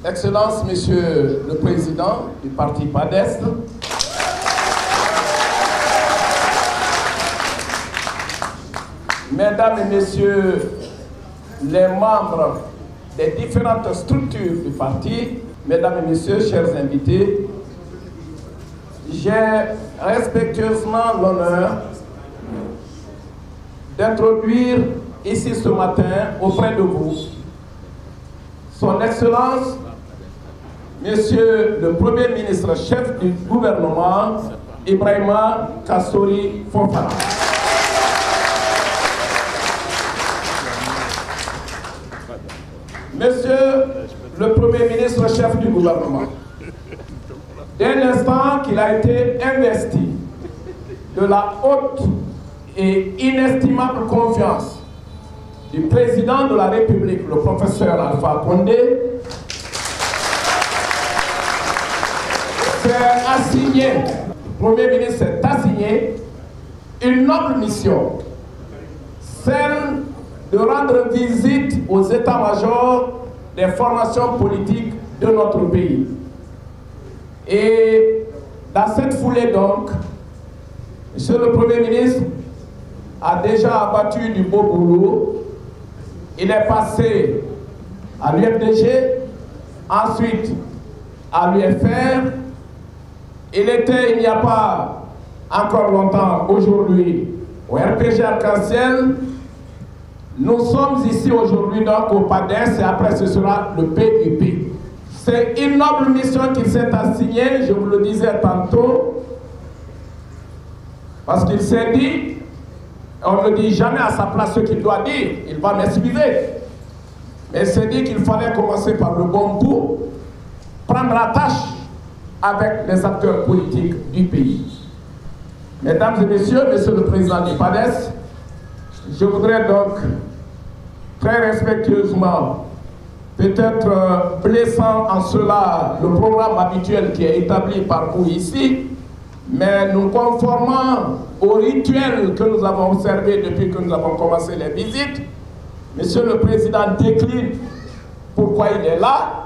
Excellence, Monsieur le Président du Parti PADES, Mesdames et Messieurs les membres des différentes structures du parti, Mesdames et Messieurs, chers invités, j'ai respectueusement l'honneur d'introduire ici ce matin auprès de vous Son Excellence, Monsieur le Premier ministre chef du gouvernement, Ibrahima Kassori Fofana. Monsieur le Premier ministre chef du gouvernement, dès l'instant qu'il a été investi de la haute et inestimable confiance du président de la République, le professeur Alpha Condé, s'est assigné, le Premier ministre s'est assigné une noble mission, celle de rendre visite aux états-majors des formations politiques de notre pays. Et dans cette foulée donc, Monsieur le Premier ministre a déjà abattu du beau boulot. Il est passé à l'UFDG, ensuite à l'UFR. Il était, il n'y a pas encore longtemps, aujourd'hui, au RPG Arc-en-Ciel. Nous sommes ici aujourd'hui donc au PADES et après ce sera le PUP. C'est une noble mission qu'il s'est assignée, je vous le disais tantôt, parce qu'il s'est dit, on ne dit jamais à sa place ce qu'il doit dire, il va m'esquiver. Mais il s'est dit qu'il fallait commencer par le bon bout, prendre la tâche avec les acteurs politiques du pays. Mesdames et messieurs, Monsieur le Président du PADES, je voudrais donc très respectueusement, peut-être blessant en cela le programme habituel qui est établi par vous ici, mais nous conformant au rituel que nous avons observé depuis que nous avons commencé les visites. Monsieur le Président décline pourquoi il est là,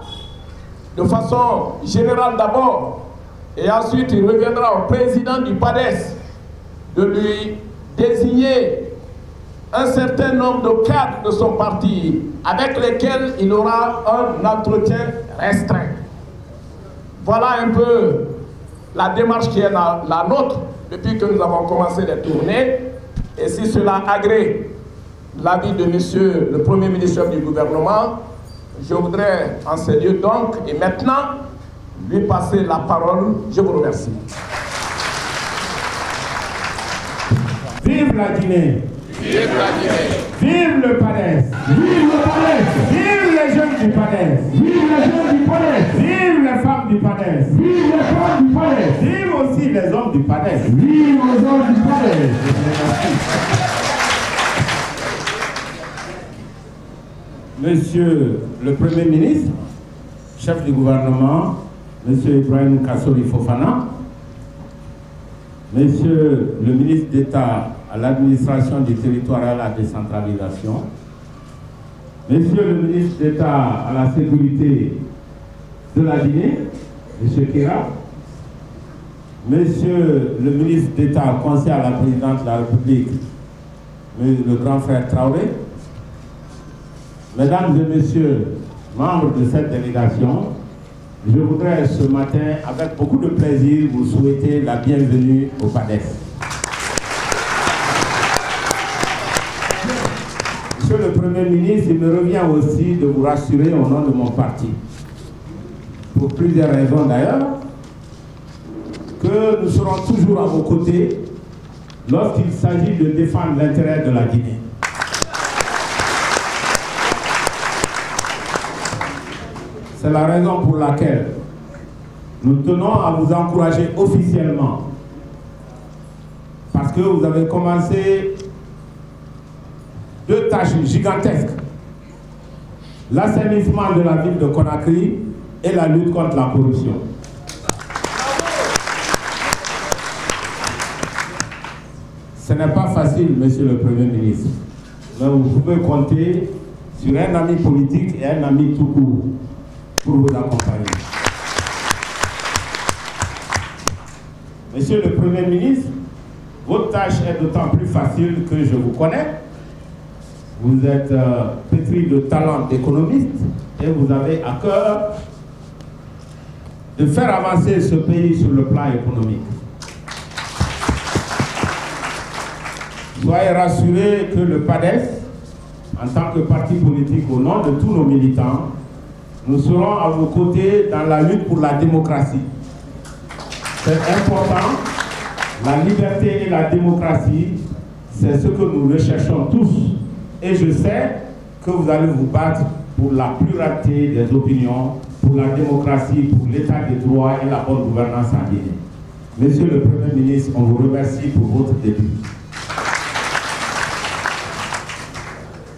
de façon générale d'abord, et ensuite il reviendra au président du PADES de lui désigner un certain nombre de cadres de son parti avec lesquels il aura un entretien restreint. Voilà un peu la démarche qui est la nôtre depuis que nous avons commencé les tournées. Et si cela agrée l'avis de Monsieur le Premier ministre du gouvernement, je voudrais en ces lieux donc et maintenant lui passer la parole. Je vous remercie. Vive la Guinée! Vive la Guinée! Vive le PADES! Vive le PADES! Vive les jeunes du PADES! Vive les jeunes du PADES! Vive les femmes du PADES! Vive les femmes du PADES! Vive aussi les hommes du PADES! Vive les hommes du PADES! Monsieur le Premier ministre, chef du gouvernement, Monsieur Ibrahima Kassori Fofana, Monsieur le ministre d'État à l'administration du territoire et à la décentralisation, Monsieur le ministre d'État à la sécurité de la Guinée, M. Kera, Monsieur le ministre d'État conseiller à la présidente de la République, le grand frère Traoré, Mesdames et Messieurs, membres de cette délégation, je voudrais ce matin, avec beaucoup de plaisir, vous souhaiter la bienvenue au PADES. Monsieur le Premier ministre, il me revient aussi de vous rassurer au nom de mon parti, pour plusieurs raisons d'ailleurs, que nous serons toujours à vos côtés lorsqu'il s'agit de défendre l'intérêt de la Guinée. C'est la raison pour laquelle nous tenons à vous encourager officiellement. Parce que vous avez commencé 2 tâches gigantesques. L'assainissement de la ville de Conakry et la lutte contre la corruption. Ce n'est pas facile, monsieur le Premier ministre. Mais vous pouvez compter sur un ami politique et un ami tout court pour vous accompagner. Monsieur le Premier ministre, votre tâche est d'autant plus facile que je vous connais. Vous êtes pétri de talent d'économiste et vous avez à cœur de faire avancer ce pays sur le plan économique. Soyez rassurés que le PADES, en tant que parti politique au nom de tous nos militants, nous serons à vos côtés dans la lutte pour la démocratie. C'est important, la liberté et la démocratie, c'est ce que nous recherchons tous. Et je sais que vous allez vous battre pour la pluralité des opinions, pour la démocratie, pour l'état de droit et la bonne gouvernance en Guinée. Monsieur le Premier ministre, on vous remercie pour votre début.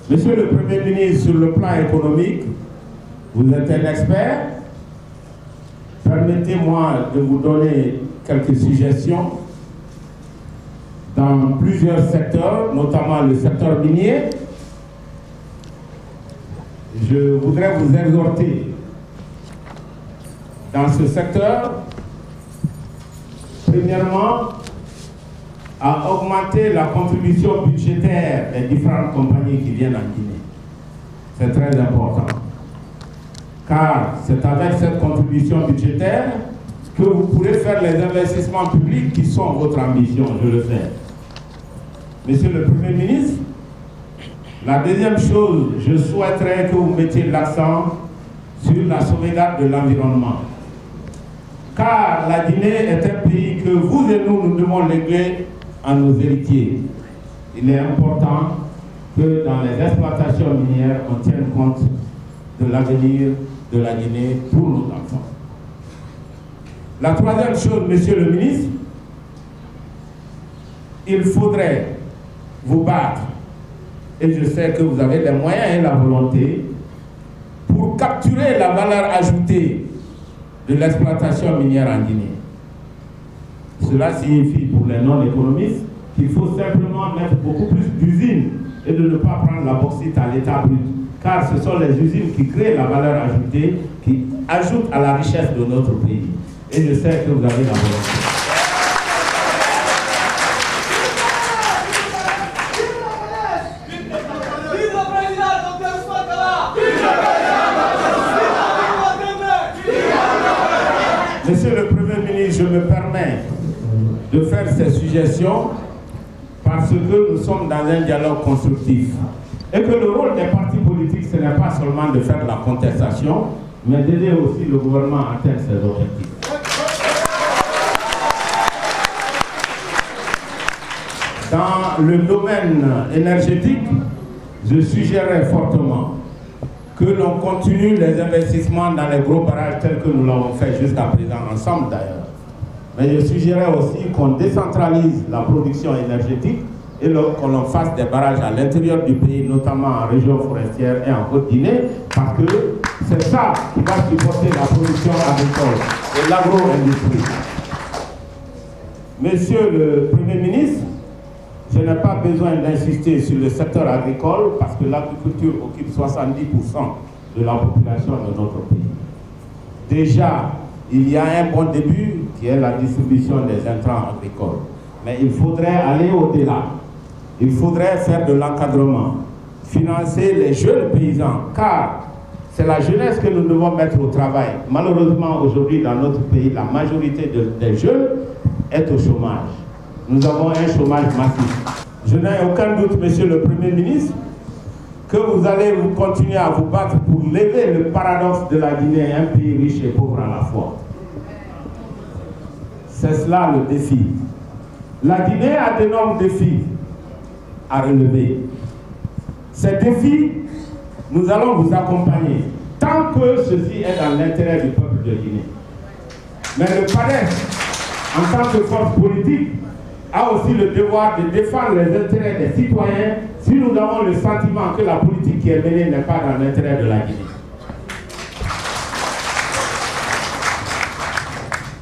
Monsieur le Premier ministre, sur le plan économique, vous êtes un expert. Permettez-moi de vous donner quelques suggestions dans plusieurs secteurs, notamment le secteur minier. Je voudrais vous exhorter dans ce secteur, premièrement, à augmenter la contribution budgétaire des différentes compagnies qui viennent en Guinée. C'est très important. Car c'est avec cette contribution budgétaire que vous pourrez faire les investissements publics qui sont votre ambition, je le sais. Monsieur le Premier ministre, la deuxième chose, je souhaiterais que vous mettiez l'accent sur la sauvegarde de l'environnement. Car la Guinée est un pays que vous et nous devons léguer à nos héritiers. Il est important que dans les exploitations minières, on tienne compte de l'avenir de la Guinée pour nos enfants. La troisième chose, monsieur le ministre, il faudrait vous battre, et je sais que vous avez les moyens et la volonté, pour capturer la valeur ajoutée de l'exploitation minière en Guinée. Cela signifie pour les non-économistes qu'il faut simplement mettre beaucoup plus d'usines et de ne pas prendre la bauxite à l'état brut. Car ce sont les usines qui créent la valeur ajoutée, qui ajoutent à la richesse de notre pays. Et je sais que vous avez la volonté. Monsieur le Premier ministre, je me permets de faire ces suggestions parce que nous sommes dans un dialogue constructif et que le rôle des partis politiques, ce n'est pas seulement de faire la contestation, mais d'aider aussi le gouvernement à atteindre ses objectifs. Dans le domaine énergétique, je suggérerais fortement que l'on continue les investissements dans les gros barrages tels que nous l'avons fait jusqu'à présent, ensemble d'ailleurs. Mais je suggérerais aussi qu'on décentralise la production énergétique et qu'on l'on fasse des barrages à l'intérieur du pays, notamment en région forestière et en Haute-Guinée, parce que c'est ça qui va supporter la production agricole et l'agro-industrie. Monsieur le Premier ministre, je n'ai pas besoin d'insister sur le secteur agricole parce que l'agriculture occupe 70% de la population de notre pays. Déjà, il y a un bon début qui est la distribution des intrants agricoles. Mais il faudrait aller au-delà. Il faudrait faire de l'encadrement, financer les jeunes paysans, car c'est la jeunesse que nous devons mettre au travail. Malheureusement, aujourd'hui, dans notre pays, la majorité des jeunes est au chômage. Nous avons un chômage massif. Je n'ai aucun doute, monsieur le Premier ministre, que vous allez continuer à vous battre pour lever le paradoxe de la Guinée, un pays riche et pauvre à la fois. C'est cela le défi. La Guinée a d'énormes défis à relever. Ces défis, nous allons vous accompagner tant que ceci est dans l'intérêt du peuple de Guinée. Mais le PADES, en tant que force politique, a aussi le devoir de défendre les intérêts des citoyens si nous avons le sentiment que la politique qui est menée n'est pas dans l'intérêt de la Guinée.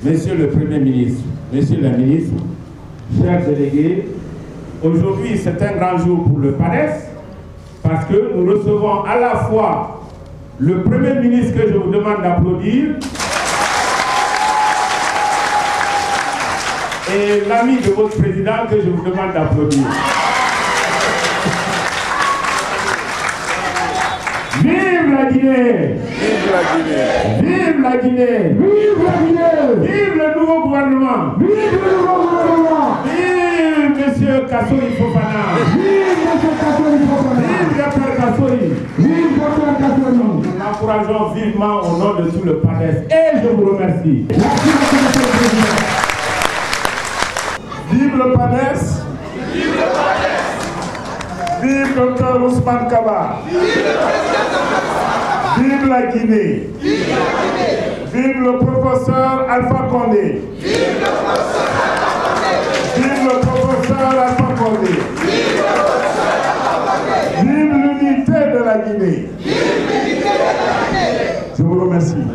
Monsieur le Premier ministre, Messieurs les ministres, chers délégués, aujourd'hui c'est un grand jour pour le PADES parce que nous recevons à la fois le Premier ministre que je vous demande d'applaudir et l'ami de votre président que je vous demande d'applaudir. Vive la Guinée! Vive la Guinée! Vive la Guinée! Vive la Guinée! Vive le nouveau gouvernement! Vive le nouveau gouvernement! Vive M. Kassory Fofana! Vive M. Kassory Fofana! Vive Dr Kassory! Vive Dr Kassory! Nous l'encourageons vivement au nom de tout le PADES et je vous remercie. Merci, Monsieur le Président. Vive le PADES! Vive le PADES! Vive Dr Ousmane Kaba! Vive la Guinée! Vive la Guinée! Vive le professeur Alpha Condé! Vive le professeur Alpha Condé! Vive le professeur Alpha Condé! Vive le professeur Alpha Condé! Vive l'unité de la Guinée! Vive l'unité de la Guinée! Je vous remercie.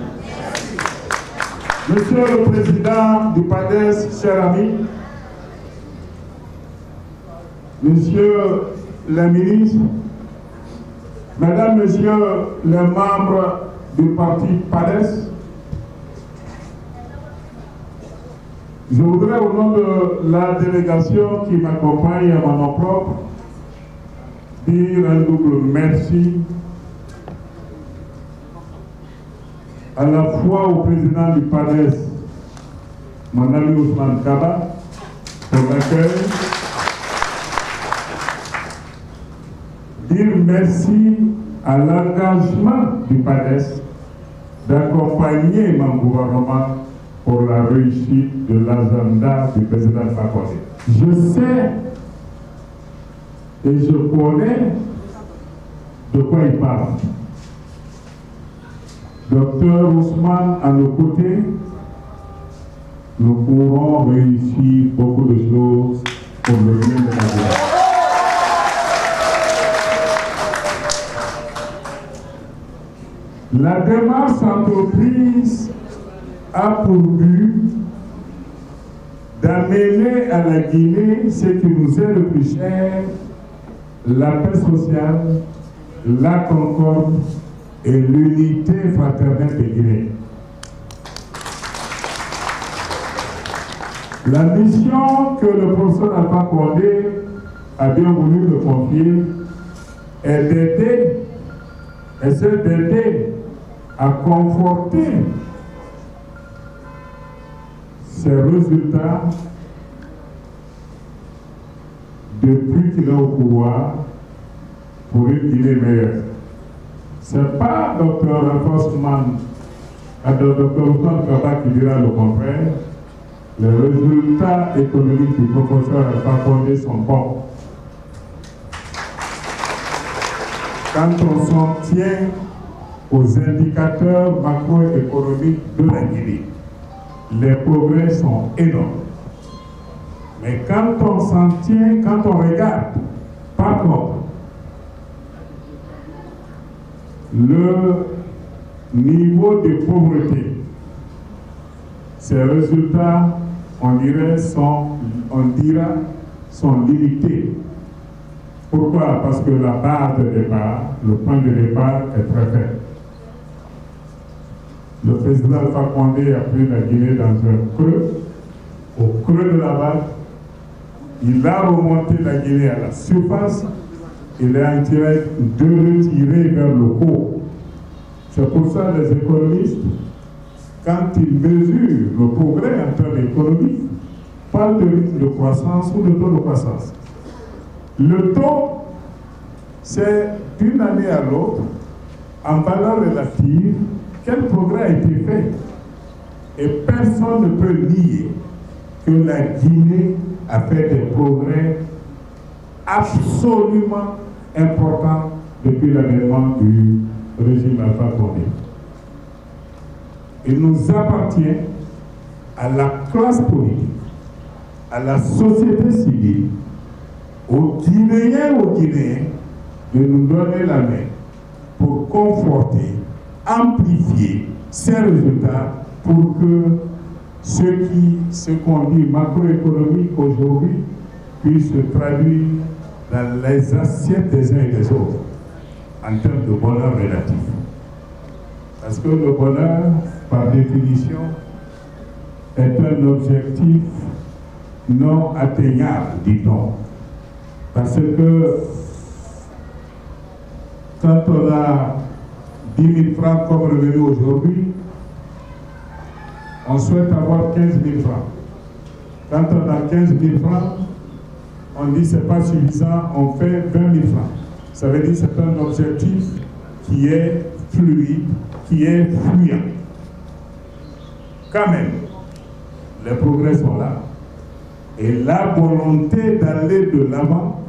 Monsieur le Président du PADES, chers amis, Messieurs les ministres, Mesdames, Messieurs les membres du parti PADES, je voudrais au nom de la délégation qui m'accompagne à mon nom propre dire un double merci à la fois au président du PADES, mon ami Ousmane Kaba, pour l'accueil. Dire merci à l'engagement du PADES d'accompagner mon gouvernement pour la réussite de l'agenda du président Alpha Condé. Je sais et je connais de quoi il parle. Docteur Ousmane, à nos côtés, nous pourrons réussir beaucoup de choses pour le bien de la vie. La démarche entreprise a pour but d'amener à la Guinée ce qui nous est le plus cher, la paix sociale, la concorde et l'unité fraternelle des Guinéens. La mission que le professeur Alpha Condé a bien voulu me confier est d'aider, à conforter ces résultats depuis qu'il est au pouvoir pour une Guinée meilleure. Ce n'est pas Dr Ousmane Kaba qui dira le contraire. Les résultats économiques du professeur Alpha Condé sont bons. Quand on s'en tient aux indicateurs macroéconomiques de la Guinée, les progrès sont énormes. Mais quand on s'en tient, quand on regarde, par contre, le niveau de pauvreté, ces résultats, on dira, sont limités. Pourquoi? Parce que la base de départ, le point de départ est très faible. Le président Alpha Condé a pris la Guinée dans un creux, au creux de la vague. Il a remonté la Guinée à la surface. Il est en train de retirer vers le haut. C'est pour ça que les économistes, quand ils mesurent le progrès en termes économiques, parlent de rythme de croissance ou de taux de croissance. Le taux, c'est d'une année à l'autre, en valeur relative, quel progrès a été fait. Et personne ne peut nier que la Guinée a fait des progrès absolument importants depuis l'avènement du régime Alpha Condé. Il nous appartient à la classe politique, à la société civile, aux Guinéens, de nous donner la main pour conforter, amplifier ces résultats pour que ce qu'on dit macroéconomique aujourd'hui puisse se traduire dans les assiettes des uns et des autres en termes de bonheur relatif. Parce que le bonheur, par définition, est un objectif non atteignable, dit-on. Parce que quand on a 10 000 francs comme revenu aujourd'hui, on souhaite avoir 15 000 francs. Quand on a 15 000 francs, on dit que ce n'est pas suffisant, on fait 20 000 francs. Ça veut dire que c'est un objectif qui est fluide, qui est fluent. Quand même, les progrès sont là. Et la volonté d'aller de l'avant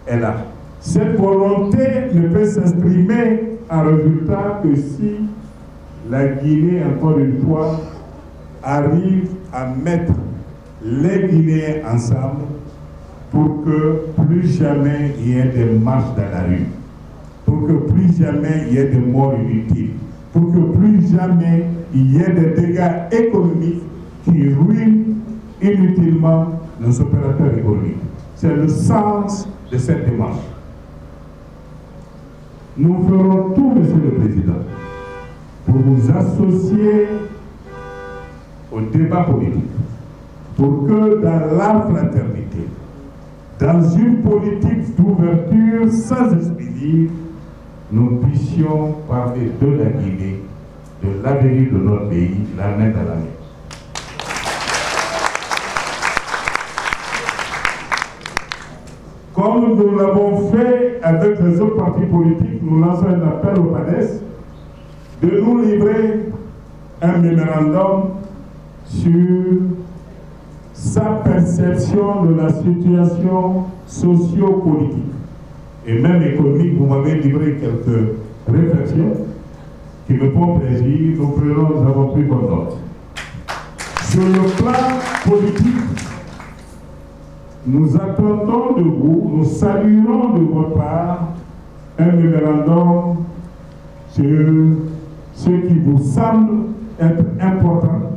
est là. Cette volonté ne peut s'exprimer en résultat que si la Guinée, encore une fois, arrive à mettre les Guinéens ensemble pour que plus jamais il y ait des marches dans la rue, pour que plus jamais il y ait des morts inutiles, pour que plus jamais il y ait des dégâts économiques qui ruinent inutilement nos opérateurs économiques. C'est le sens de cette démarche. Nous ferons tout, Monsieur le Président, pour vous associer au débat politique, pour que dans la fraternité, dans une politique d'ouverture sans expédier, nous puissions parler de la Guinée, de l'avenir de notre pays, la main dans la main. Comme nous l'avons fait avec les autres partis politiques, nous lançons un appel au PADES de nous livrer un mémorandum sur sa perception de la situation socio-politique et même économique. Vous m'avez livré quelques réflexions qui me font plaisir. Nous avons pris bonne note. Sur le plan politique, nous attendons de vous, nous saluerons de votre part un mémorandum sur ce qui vous semble être important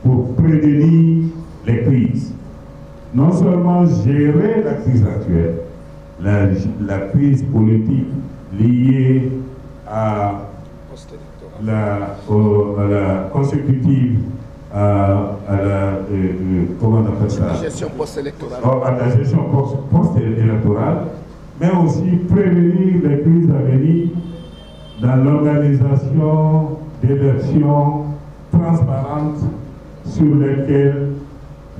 pour prévenir les crises. Non seulement gérer la crise actuelle, la crise politique liée à la consécutive comment on appelle ça? Gestion post-électorale. À la gestion post-électorale, mais aussi prévenir les crises à venir dans l'organisation d'élections transparentes sur lesquelles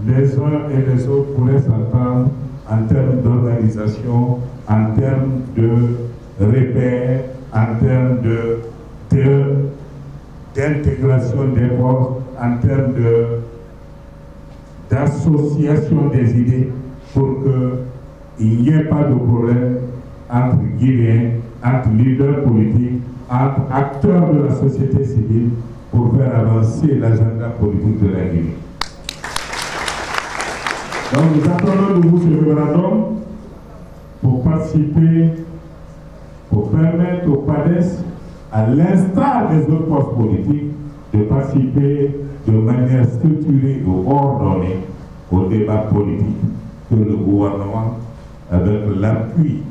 les uns et les autres pourraient s'entendre en termes d'organisation, en termes de repères, en termes d'intégration des forces, en termes d'association des idées pour qu'il n'y ait pas de problème entre Guinéens, entre leaders politiques, entre acteurs de la société civile pour faire avancer l'agenda politique de la Guinée. Donc nous attendons de vous ce mémorandum pour participer, pour permettre au PADES, à l'instar des autres forces politiques, de participer de manière structurée ou ordonnée au débat politique que le gouvernement, avec l'appui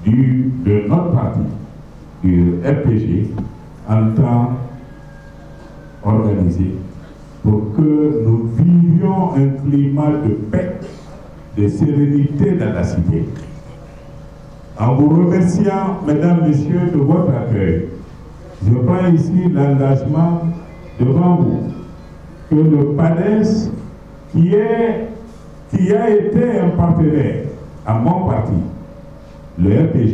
de notre parti, du RPG, entend organiser pour que nous vivions un climat de paix, de sérénité dans la cité. En vous remerciant, mesdames, messieurs, de votre accueil, je prends ici l'engagement devant vous que le PADES, qui a été un partenaire à mon parti, le RPG,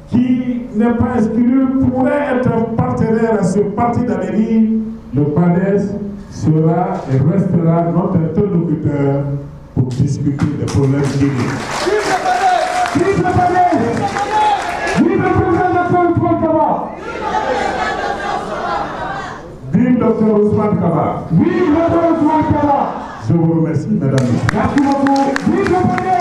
qui n'est pas exclu, pourrait être un partenaire à ce parti d'avenir, le PADES sera et restera notre interlocuteur pour discuter des problèmes guinéens. Vive le PADES! Vive le PADES! Vive le président de la République! docteur Ousmane Kaba. Vive le docteur Ousmane Kaba. Je vous remercie, mesdames et messieurs. Merci beaucoup. Vive le premier